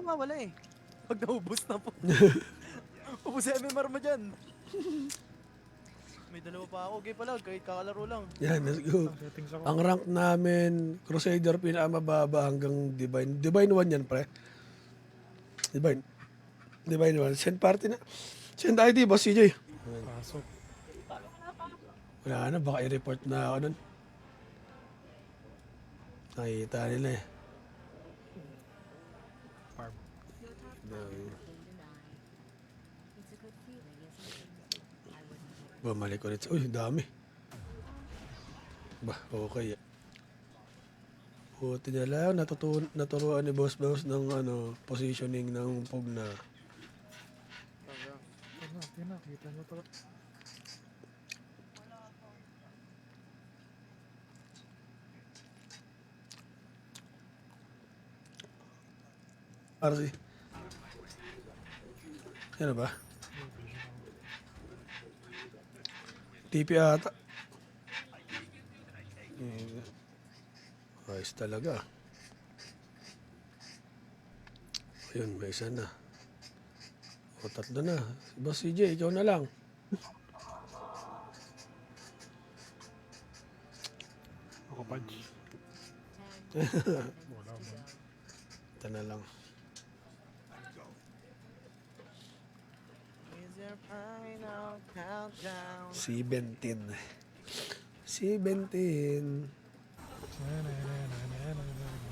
mawawala eh. Pag naubos na po. Ubus yung MMR mo dyan. May dalawa pa ako. Okay pala, kahit kakalaro lang. Yan, let's go. Settings ako. Ang rank namin, Crusader pinakamababa hanggang Divine. Divine 1 yan, pre. Divine. Divine 1. Send party na. Send ID, boss CJ. Pasok. Wala na, baka i-report na ako nun. Nakita nila eh. Farm. Bumalik ulit. Uy, dami. Bah, okay. Buti na lang, naturuan ni Boss Boss ng positioning ng Pugna. Yan na, kita nyo to. RC. Yan na ba? TP ata. Ayos talaga. Ayun, may isa na. O, tatlo na. Boss CJ, ikaw na lang. Ako punch. Wala mo. Ito na lang. Is your final countdown? 17. 17.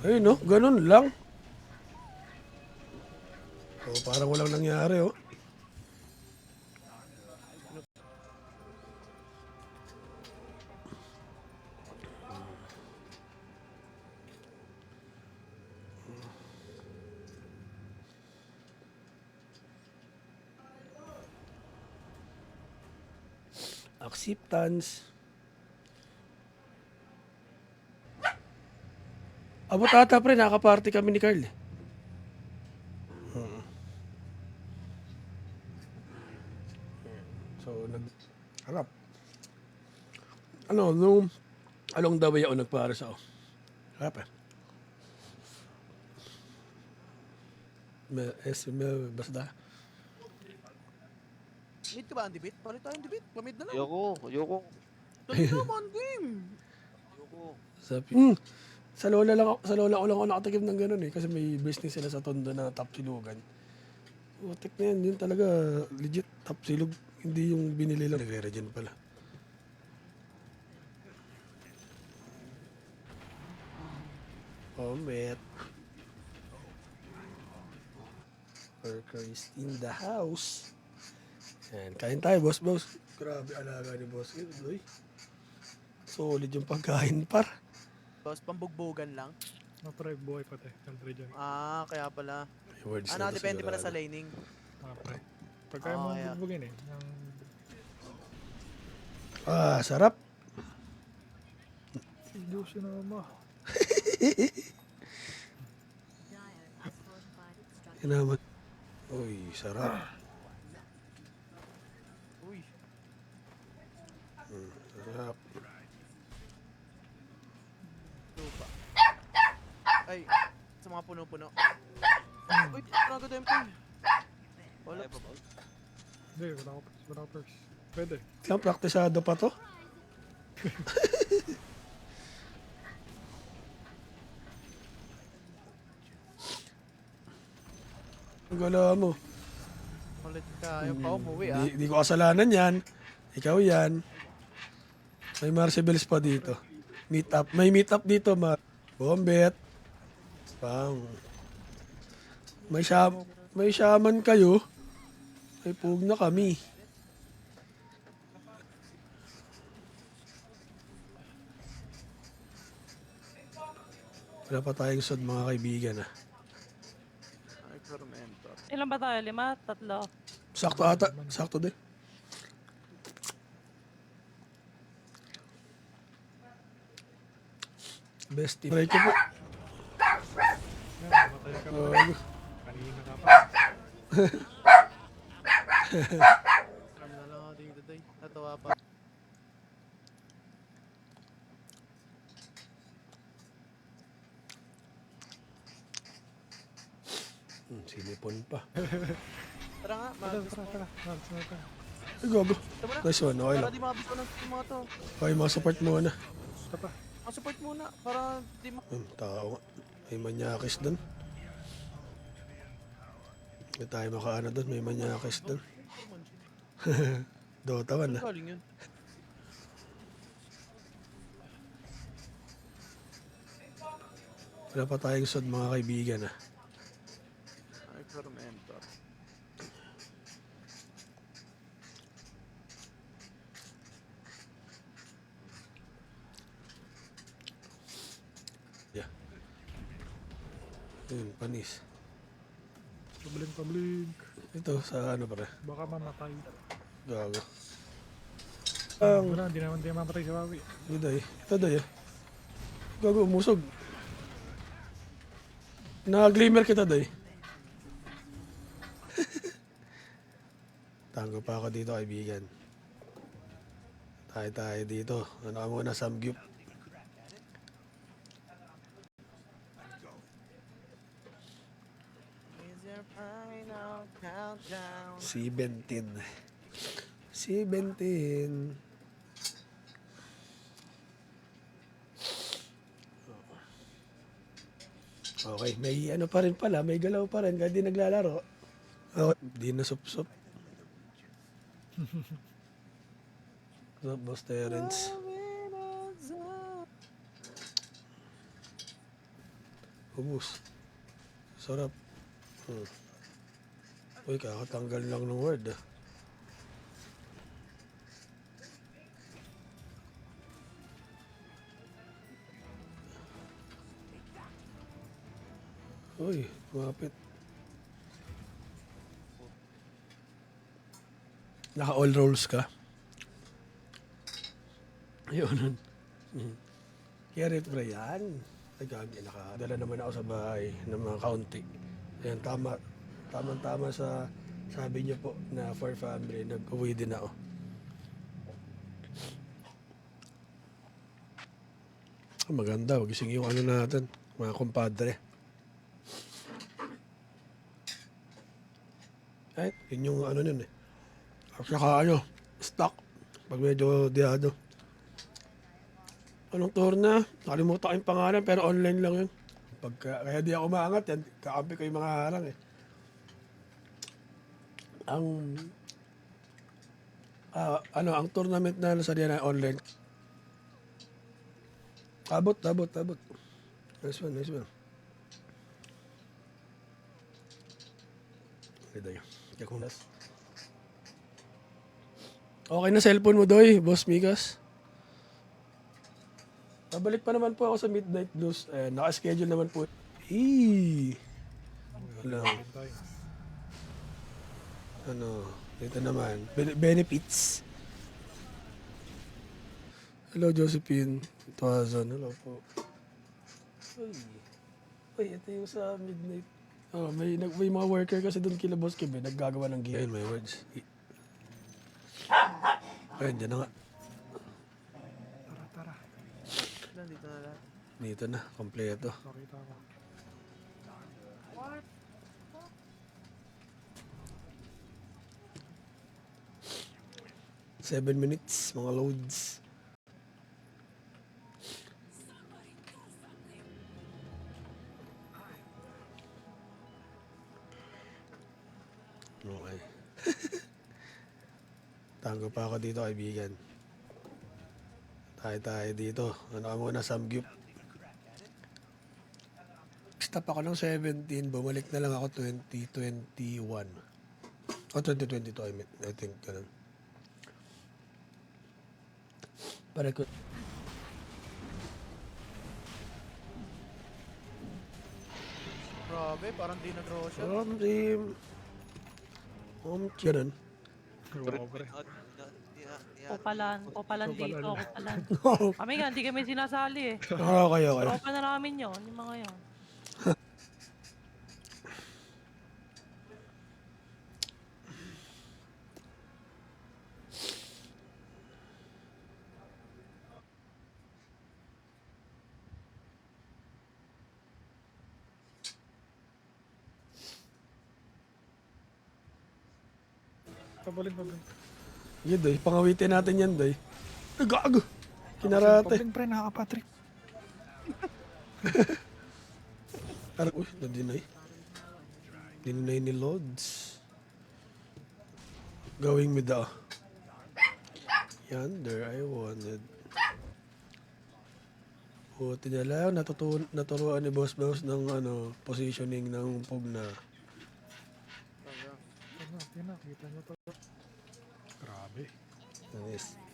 Ayun, no? Ganun lang. O, parang walang nangyari, oh. Acceptance. Abot ata pre, nakaparty kami ni Carl. So, harap. Nung along the way ako nagpares ako. Harap eh. Basta. Mid ka ba, Andy Bit? Palit tayo, Andy Bit. Pamid na lang. Ayoko. Tuloy naman, game. Sa lola ko lang ako nakatikim ng ganun eh. Kasi may business sila sa Tondo na top silugan. Utik na yan, yun talaga legit top silog. Hindi yung binili lang. Nagre-regen pala. Met. Worker is in the house. Yan, kain tayo, boss. Grabe alaga ni boss. Uy. Solid yung pagkain, par. Tapos pambugbugan lang. Pre, buhay pati. Country dyan. Ah, kaya pala. Words na to Depende pala sa sigurado. laning. Pre. Pagkaya mo kaya. bugbugin eh. Yung... Sarap. Diyos na naman. Yan naman. Uy, sarap. Uy. Sarap. Lupa. Ay, sa mga puno-puno. Uy, nagod MP. Wala pa ba? Hindi, wala ko perks. Pwede. Lang, praktisado pa to. Ang gala mo. Ulit ka. Ayaw pa umuwi ah. Di ko kasalanan yan. Ikaw yan. May Marcibels pa dito. Meet up. May meet up dito, Bombet. Pang. May shaman kayo. May pug na kami. Wala pa tayong sod mga kaibigan ah. Ay, fermento. Ilan ba tayo? 5? 3? Sakto ata. Sakto din. Bestie. Try ko po. Yan, matay ka pa. Uh, Kanina ka pa. Alam na lang ako dito day. Natawa pa. Sinipon pa. Tara nga, Tara, mag-gusto tara, mo. tara. Tara, tara. Ay, gago. Tama na. Nice one, okay Para lang. di mabito ng team mga to. Okay, mga support muna. Tara. Support muna para di ma... Tao nga. May manyakis doon. Hindi tayo makaano doon, may manyakis doon. Dota 1 na. Galing yun. Wala pa tayong sod mga kaibigan ah. Ay, Fermentor. Yeah. Yun, panis. Pabling. Ito, sa ano pare? Baka mamatay. Gago. Wala, hindi naman tayo mamatay sa bawi. Hindi day. Ito day ah. Gago, umusog. Na-glimmer kita day. Tango pa ako dito kaibigan. Tayo dito. Ano ka muna, Samgyup. Is your final countdown? 17. 17. Okay, may ano pa rin pala, may galaw pa rin, kahit di naglalaro. Okay, di na sup-sup. Boss Terence. Ubus. Sarap. Uy, kakatanggal lang ng word ah. Uy, kumapit. Naka all rolls ka? Ayun. Carrot bro yan. Nakadala naman ako sa bahay ng mga kaunti. Ayan, tama sa sabi niyo po na for family, nag-uwi din ako. Maganda, magising yung ano natin, mga kumpadre. Ay, yun yung ano nun eh. At saka ano, stock. Pag medyo diado. Anong tour na? Nakalimutan ko yung pangalan pero online lang yun. Kaya di ako maangat yan. Kakampi ko yung mga harang eh. Ang tournament na nasariya na online. Abot. Nice one. Okay na cellphone mo, Doy, Boss Mikas. Babalik pa naman po ako sa Midnight Blues. Naka-schedule naman po. Wala. Tayo. Dito naman. Benefits. Hello, Josephine. 2,000. Hello po. Uy, ito yung sa Midnight. May mga worker kasi doon kila Boss Kim, naggagawa ng gear. Ayun, may words. Ayun, dyan na nga. Tara. Dito na lang. Dito na, kompleto. Pakita ko. 7 minutes, mga loads. Okay. Tango pa ako dito, kaibigan. Tayo dito. Ano ka muna, Samgyup. Stop ako ng 17, bumalik na lang ako 2021. O 2022, I think, ganun. Para ko... Grabe, parang di nag-draw siya. team. Ganun. Pobre. Popalan dito, popalan. Kami nga, hindi kami sinasali eh. Okay. Tropa na namin yun, yung mga yun. Pabuling, pabuling. Yun, Doy. Pangawitin natin yan, Doy. Ay, gago! Kinarate. Pabuling, pre, nakaka-patrick. Uy, na-deny. Dinay ni Lods. Going with the... Yonder, I wanted. Buti na lang, naturuan ni Boss Boss ng positioning ng Pugna. Yan na, kita nyo to. Grabe. Nice.